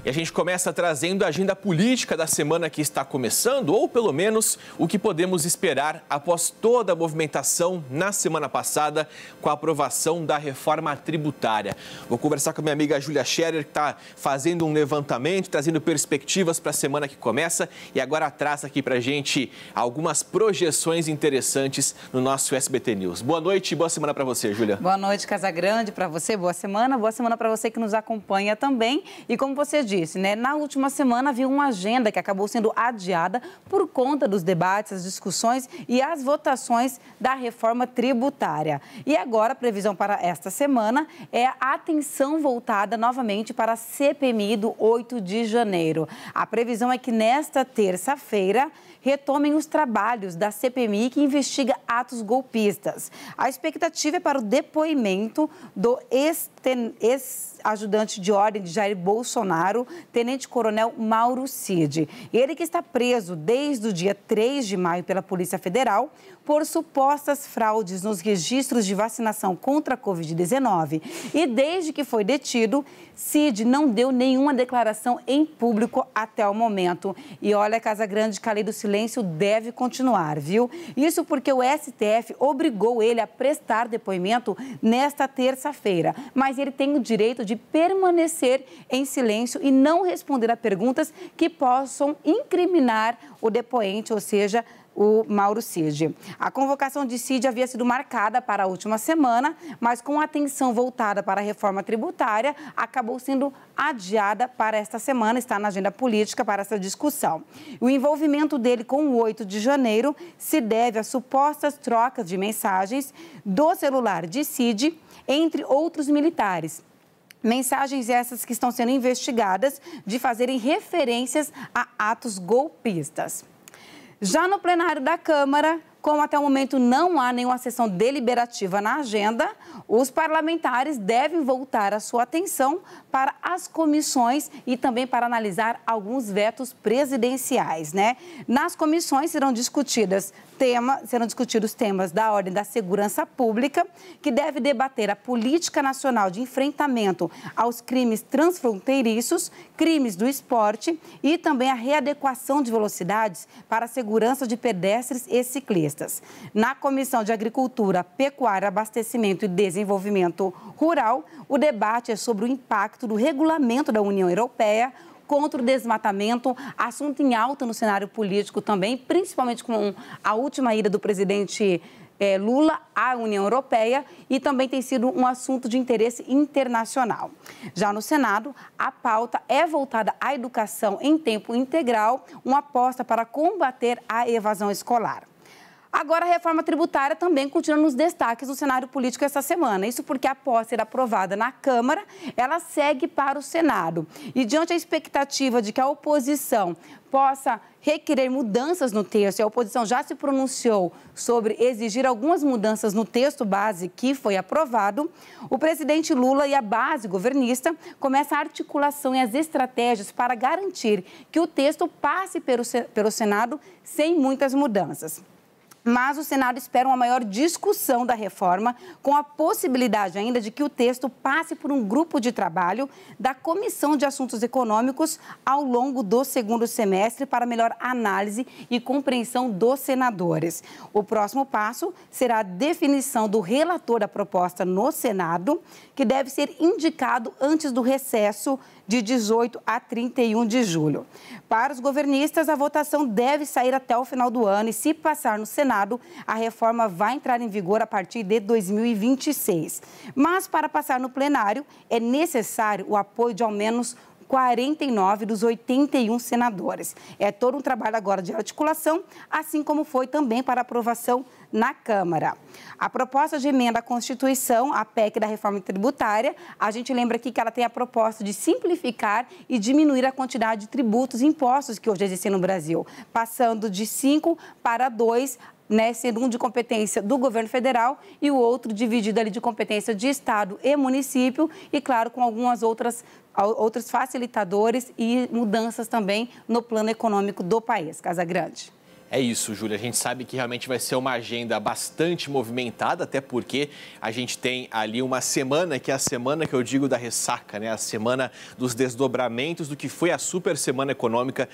E a gente começa trazendo a agenda política da semana que está começando, ou pelo menos o que podemos esperar após toda a movimentação na semana passada com a aprovação da reforma tributária. Vou conversar com a minha amiga Júlia Scherer, que está fazendo um levantamento, trazendo perspectivas para a semana que começa e agora traz aqui para a gente algumas projeções interessantes no nosso SBT News. Boa noite e boa semana para você, Júlia. Boa noite, Casagrande, para você, boa semana para você que nos acompanha também. E como você disse, né, na última semana havia uma agenda que acabou sendo adiada por conta dos debates, as discussões e as votações da reforma tributária. E agora a previsão para esta semana é a atenção voltada novamente para a CPMI do 8 de janeiro. A previsão é que nesta terça-feira retomem os trabalhos da CPMI que investiga atos golpistas. A expectativa é para o depoimento do ex-ajudante de ordem de Jair Bolsonaro, tenente-coronel Mauro Cid. Ele que está preso desde o dia 3 de maio pela Polícia Federal por supostas fraudes nos registros de vacinação contra a Covid-19. E desde que foi detido, Cid não deu nenhuma declaração em público até o momento. E olha, Casagrande, que a lei do silêncio deve continuar, viu? Isso porque o STF obrigou ele a prestar depoimento nesta terça-feira. Mas ele tem o direito de permanecer em silêncio e não responder a perguntas que possam incriminar o depoente, ou seja, o Mauro Cid. A convocação de Cid havia sido marcada para a última semana, mas com a atenção voltada para a reforma tributária, acabou sendo adiada para esta semana, está na agenda política para essa discussão. O envolvimento dele com o 8 de janeiro se deve a supostas trocas de mensagens do celular de Cid entre outros militares. Mensagens essas que estão sendo investigadas de fazerem referências a atos golpistas. Já no plenário da Câmara, como até o momento não há nenhuma sessão deliberativa na agenda, os parlamentares devem voltar a sua atenção para as comissões e também para analisar alguns vetos presidenciais, né? Nas comissões serão discutidos temas da ordem da segurança pública, que deve debater a política nacional de enfrentamento aos crimes transfronteiriços, crimes do esporte e também a readequação de velocidades para a segurança de pedestres e ciclistas. Na Comissão de Agricultura, Pecuária, Abastecimento e Desenvolvimento Rural, o debate é sobre o impacto do regulamento da União Europeia contra o desmatamento, assunto em alta no cenário político também, principalmente com a última ida do presidente Lula à União Europeia, e também tem sido um assunto de interesse internacional. Já no Senado, a pauta é voltada à educação em tempo integral, uma aposta para combater a evasão escolar. Agora, a reforma tributária também continua nos destaques do cenário político essa semana. Isso porque, após ser aprovada na Câmara, ela segue para o Senado. E diante da expectativa de que a oposição possa requerer mudanças no texto, e a oposição já se pronunciou sobre exigir algumas mudanças no texto base que foi aprovado, o presidente Lula e a base governista começam a articulação e as estratégias para garantir que o texto passe pelo Senado sem muitas mudanças. Mas o Senado espera uma maior discussão da reforma, com a possibilidade ainda de que o texto passe por um grupo de trabalho da Comissão de Assuntos Econômicos ao longo do segundo semestre para melhor análise e compreensão dos senadores. O próximo passo será a definição do relator da proposta no Senado, que deve ser indicado antes do recesso de 18 a 31 de julho. Para os governistas, a votação deve sair até o final do ano e, se passar no Senado, a reforma vai entrar em vigor a partir de 2026. Mas, para passar no plenário, é necessário o apoio de ao menos 49 dos 81 senadores. É todo um trabalho agora de articulação, assim como foi também para aprovação na Câmara. A proposta de emenda à Constituição, a PEC da reforma tributária, a gente lembra aqui que ela tem a proposta de simplificar e diminuir a quantidade de tributos e impostos que hoje existem no Brasil, passando de 5 para 2, né, sendo um de competência do governo federal e o outro dividido ali de competência de estado e município e, claro, com algumas outros facilitadores e mudanças também no plano econômico do país. Casagrande. É isso, Júlia. A gente sabe que realmente vai ser uma agenda bastante movimentada, até porque a gente tem ali uma semana, que é a semana que eu digo da ressaca, né? A semana dos desdobramentos do que foi a super semana econômica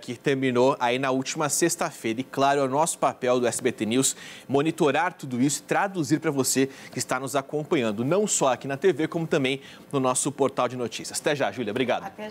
que terminou aí na última sexta-feira. E claro, é o nosso papel do SBT News monitorar tudo isso e traduzir para você que está nos acompanhando, não só aqui na TV, como também no nosso portal de notícias. Até já, Júlia. Obrigado.